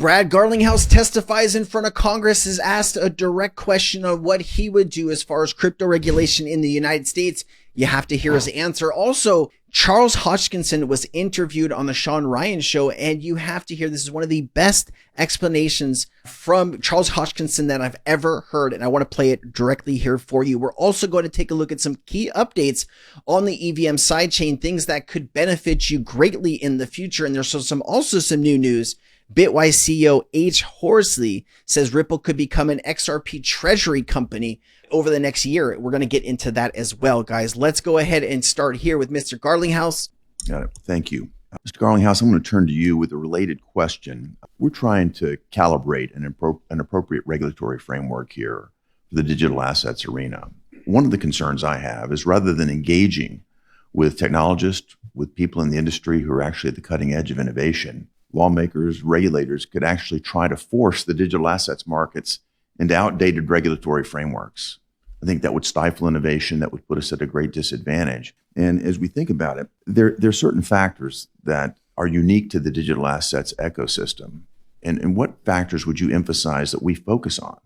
Brad Garlinghouse testifies in front of Congress, is asked a direct question on what he would do as far as crypto regulation in the United States. You have to hear his answer. Also, Charles Hoskinson was interviewed on the Sean Ryan show, and you have to hear, this is one of the best explanations from Charles Hoskinson that I've ever heard, and I want to play it directly here for you. We're also going to take a look at some key updates on the EVM sidechain, things that could benefit you greatly in the future, and there's also some new news. Bitwise CEO H. Horsley says Ripple could become an XRP Treasury company over the next year. We're going to get into that as well, guys. Let's go ahead and start here with Mr. Garlinghouse. Got it. Thank you. Mr. Garlinghouse, I'm going to turn to you with a related question. We're trying to calibrate an appropriate regulatory framework here for the digital assets arena. One of the concerns I have is, rather than engaging with technologists, with people in the industry who are actually at the cutting edge of innovation, lawmakers, regulators could actually try to force the digital assets markets into outdated regulatory frameworks. I think that would stifle innovation, that would put us at a great disadvantage. And as we think about it, there are certain factors that are unique to the digital assets ecosystem. And what factors would you emphasize that we focus on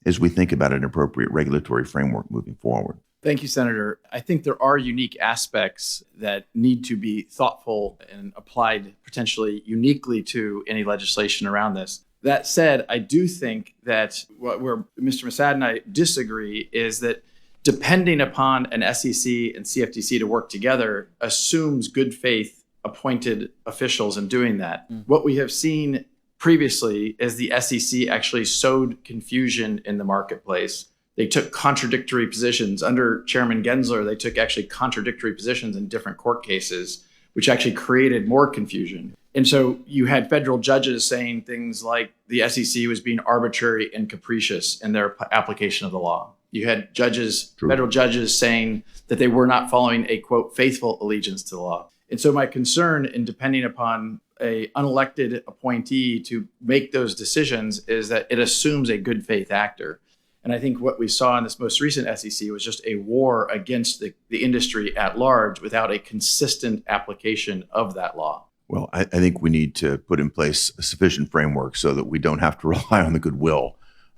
as we think about an appropriate regulatory framework moving forward? Thank you, Senator. I think there are unique aspects that need to be thoughtful and applied potentially uniquely to any legislation around this. That said, I do think that where Mr. Massad and I disagree is that depending upon an SEC and CFTC to work together assumes good faith appointed officials in doing that. What we have seen previously is the SEC actually sowed confusion in the marketplace. They took contradictory positions. Under Chairman Gensler, they took actually contradictory positions in different court cases, which actually created more confusion. And so you had federal judges saying things like the SEC was being arbitrary and capricious in their application of the law. You had federal judges saying that they were not following a, quote, faithful allegiance to the law. And so my concern in depending upon a unelected appointee to make those decisions is that it assumes a good faith actor. And I think what we saw in this most recent SEC was just a war against the industry at large without a consistent application of that law. Well, I think we need to put in place a sufficient framework so that we don't have to rely on the goodwill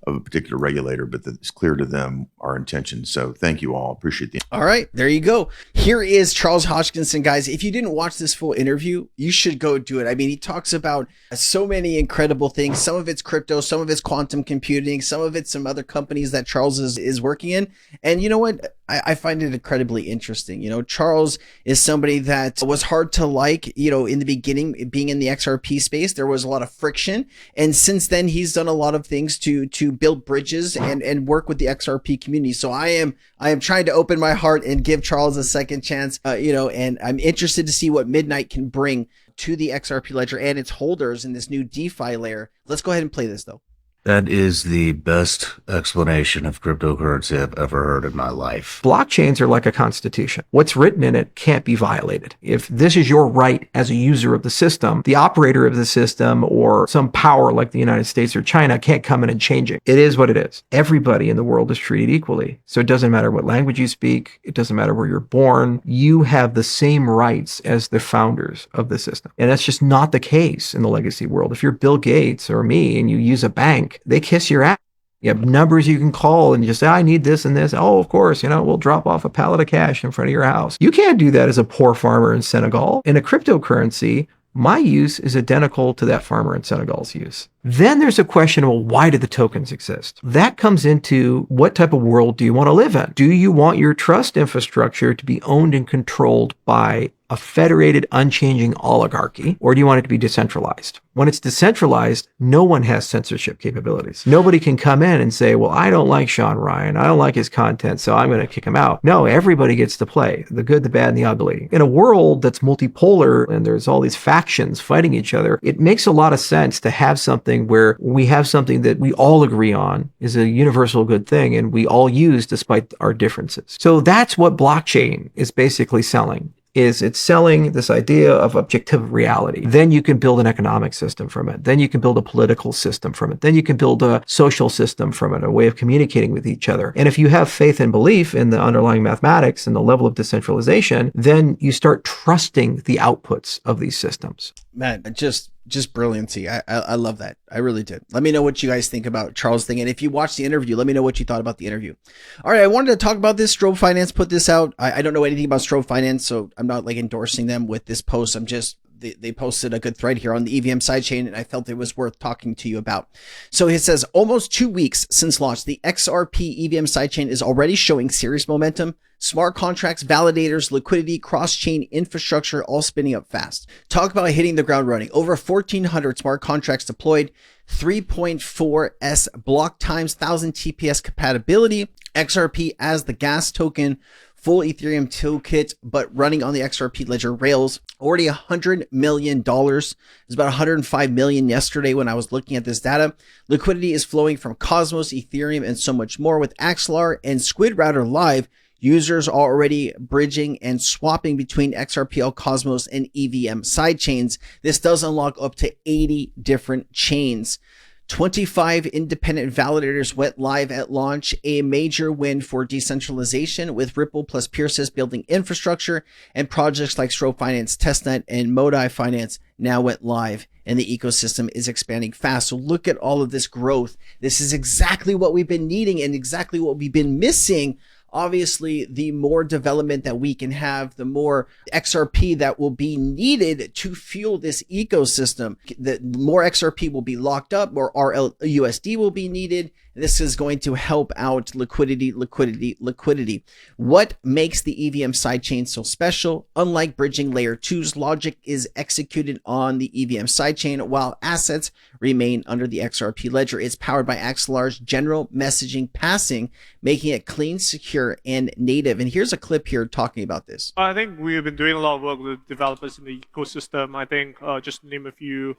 of a particular regulator, but that it's clear to them our intention. So thank you all. Appreciate the. All right, there you go. Here is Charles Hoskinson, guys. If you didn't watch this full interview, you should go do it. I mean, he talks about so many incredible things. Some of it's crypto, some of it's quantum computing, some of it's some other companies that Charles is working in. And you know what? I find it incredibly interesting. You know, Charles is somebody that was hard to like, you know, in the beginning, being in the XRP space, there was a lot of friction. And since then, he's done a lot of things to build bridges and work with the XRP community. So I am trying to open my heart and give Charles a second chance, you know, and I'm interested to see what Midnight can bring to the XRP ledger and its holders in this new DeFi layer. Let's go ahead and play this though. That is the best explanation of cryptocurrency I've ever heard in my life. Blockchains are like a constitution. What's written in it can't be violated. If this is your right as a user of the system, the operator of the system or some power like the United States or China can't come in and change it. It is what it is. Everybody in the world is treated equally. So it doesn't matter what language you speak. It doesn't matter where you're born. You have the same rights as the founders of the system. And that's just not the case in the legacy world. If you're Bill Gates or me and you use a bank, they kiss your ass. You have numbers you can call and you just say, I need this and this. Oh, of course, you know, we'll drop off a pallet of cash in front of your house. You can't do that as a poor farmer in Senegal. In a cryptocurrency, my use is identical to that farmer in Senegal's use. Then there's a question of, well, why do the tokens exist? That comes into what type of world do you want to live in? Do you want your trust infrastructure to be owned and controlled by a federated, unchanging oligarchy, or do you want it to be decentralized? When it's decentralized, no one has censorship capabilities. Nobody can come in and say, well, I don't like Sean Ryan. I don't like his content, so I'm going to kick him out. No, everybody gets to play, the good, the bad, and the ugly. In a world that's multipolar and there's all these factions fighting each other, it makes a lot of sense to have something where we have something that we all agree on is a universal good thing and we all use despite our differences. So that's what blockchain is basically selling. It's selling this idea of objective reality. Then you can build an economic system from it. Then you can build a political system from it. Then you can build a social system from it, a way of communicating with each other. And if you have faith and belief in the underlying mathematics and the level of decentralization, then you start trusting the outputs of these systems. Man, just Just brilliancy. I love that. I really did. Let me know what you guys think about Charles' thing. And if you watched the interview, let me know what you thought about the interview. All right. I wanted to talk about this. Strobe Finance put this out. I don't know anything about Strobe Finance, so I'm not like endorsing them with this post. I'm just, they posted a good thread here on the EVM sidechain, and I felt it was worth talking to you about. So it says, almost 2 weeks since launch, the XRP EVM sidechain is already showing serious momentum. Smart contracts, validators, liquidity, cross-chain infrastructure, all spinning up fast. Talk about hitting the ground running. Over 1,400 smart contracts deployed, 3.4s block times, 1,000 TPS compatibility, XRP as the gas token, full Ethereum toolkit, but running on the XRP ledger rails. Already $100 million. It was about 105 million yesterday when I was looking at this data. Liquidity is flowing from Cosmos, Ethereum, and so much more. With Axelar and Squid Router live, users are already bridging and swapping between XRPL, Cosmos, and EVM sidechains. This does unlock up to 80 different chains. 25 independent validators went live at launch, a major win for decentralization, with Ripple plus Peersys building infrastructure, and projects like Strobe Finance, Testnet, and Modi Finance now went live, and the ecosystem is expanding fast. So look at all of this growth. This is exactly what we've been needing and exactly what we've been missing. Obviously, the more development that we can have, the more XRP that will be needed to fuel this ecosystem. The more XRP will be locked up, more RLUSD will be needed. This is going to help out liquidity. What makes the EVM sidechain so special? Unlike bridging layer 2's, logic is executed on the EVM sidechain while assets remain under the XRP ledger. It's powered by Axelar's general messaging passing, making it clean, secure, and native. And here's a clip here talking about this. I think we've been doing a lot of work with developers in the ecosystem. I think just to name a few,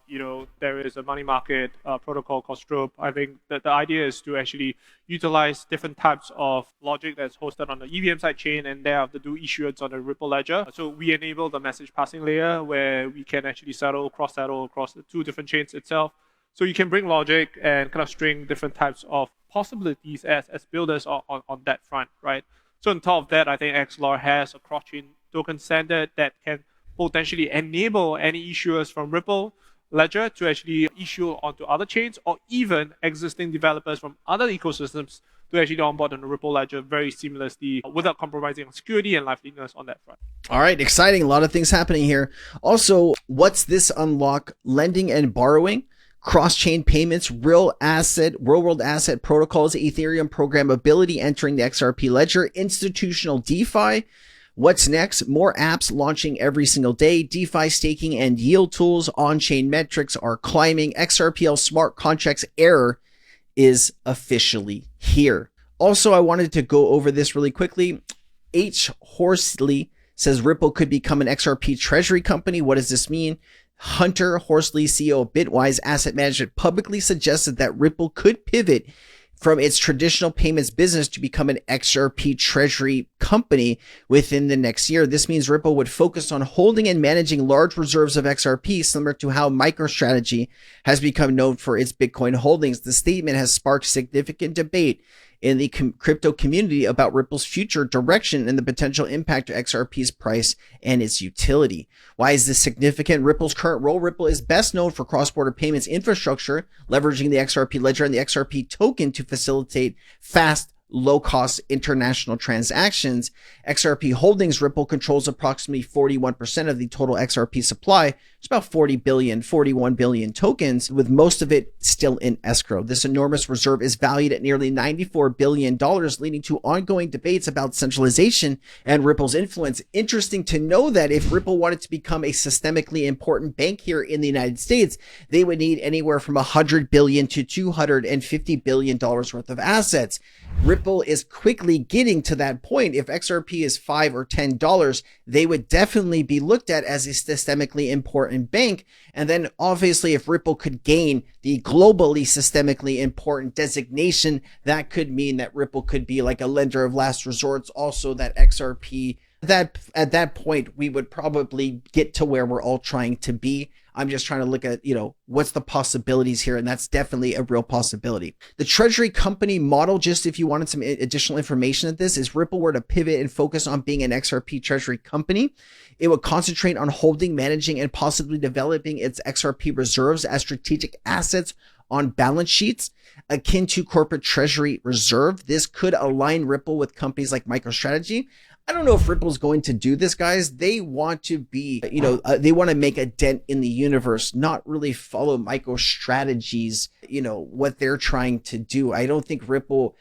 there is a money market protocol called Strobe. I think that the idea is to actually utilize different types of logic that's hosted on the EVM sidechain and thereafter do issuance on the Ripple ledger. So we enable the message passing layer where we can actually cross-settle across the two different chains itself. So you can bring logic and kind of string different types of possibilities as builders on that front, right? So on top of that, I think XLR has a cross-chain token standard that can potentially enable any issuers from Ripple ledger to actually issue onto other chains, or even existing developers from other ecosystems to actually onboard on the Ripple ledger very seamlessly without compromising on security and liveliness on that front. All right, exciting. A lot of things happening here. Also, what's this unlock? Lending and borrowing, cross-chain payments, real-world asset protocols, Ethereum programmability entering the XRP ledger, institutional DeFi. What's next? More apps launching every single day. DeFi staking and yield tools. On-chain metrics are climbing. XRPL smart contracts era is officially here. Also, I wanted to go over this really quickly. H. Horsley says Ripple could become an XRP Treasury company. What does this mean? Hunter Horsley, CEO of Bitwise Asset Management, publicly suggested that Ripple could pivot from its traditional payments business to become an XRP Treasury company within the next year. This means Ripple would focus on holding and managing large reserves of XRP, similar to how MicroStrategy has become known for its Bitcoin holdings. The statement has sparked significant debate in the crypto community about Ripple's future direction and the potential impact to XRP's price and its utility. Why is this significant? Ripple's current role. Ripple is best known for cross-border payments infrastructure, leveraging the XRP ledger and the XRP token to facilitate fast, low-cost international transactions. XRP Holdings Ripple controls approximately 41% of the total XRP supply. It's about 41 billion tokens, with most of it still in escrow. This enormous reserve is valued at nearly $94 billion, leading to ongoing debates about centralization and Ripple's influence. Interesting to know that if Ripple wanted to become a systemically important bank here in the United States, they would need anywhere from $100 billion to $250 billion worth of assets. Ripple is quickly getting to that point. If XRP is $5 or $10, they would definitely be looked at as a systemically important bank. And then obviously if Ripple could gain the globally systemically important designation, that could mean that Ripple could be like a lender of last resorts. Also that XRP, that at that point, we would probably get to where we're all trying to be. I'm just trying to look at, what's the possibilities here. And that's definitely a real possibility. The Treasury company model, just if you wanted some additional information at this, is Ripple were to pivot and focus on being an XRP Treasury company. It would concentrate on holding, managing, and possibly developing its XRP reserves as strategic assets on balance sheets, akin to corporate treasury reserve. This could align Ripple with companies like MicroStrategy. I don't know if Ripple's going to do this, guys. They want to be, they want to make a dent in the universe, not really follow MicroStrategy's, what they're trying to do. I don't think Ripple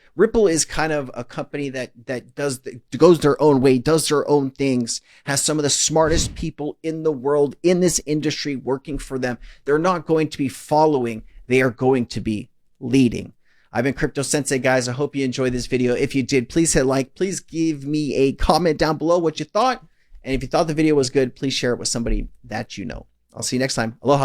is kind of a company that goes their own way, does their own things, has some of the smartest people in the world in this industry working for them. They're not going to be following. They are going to be leading. I've been Crypto Sensei, guys. I hope you enjoyed this video. If you did, please hit like. Please give me a comment down below what you thought. And if you thought the video was good, please share it with somebody that you know. I'll see you next time. Aloha.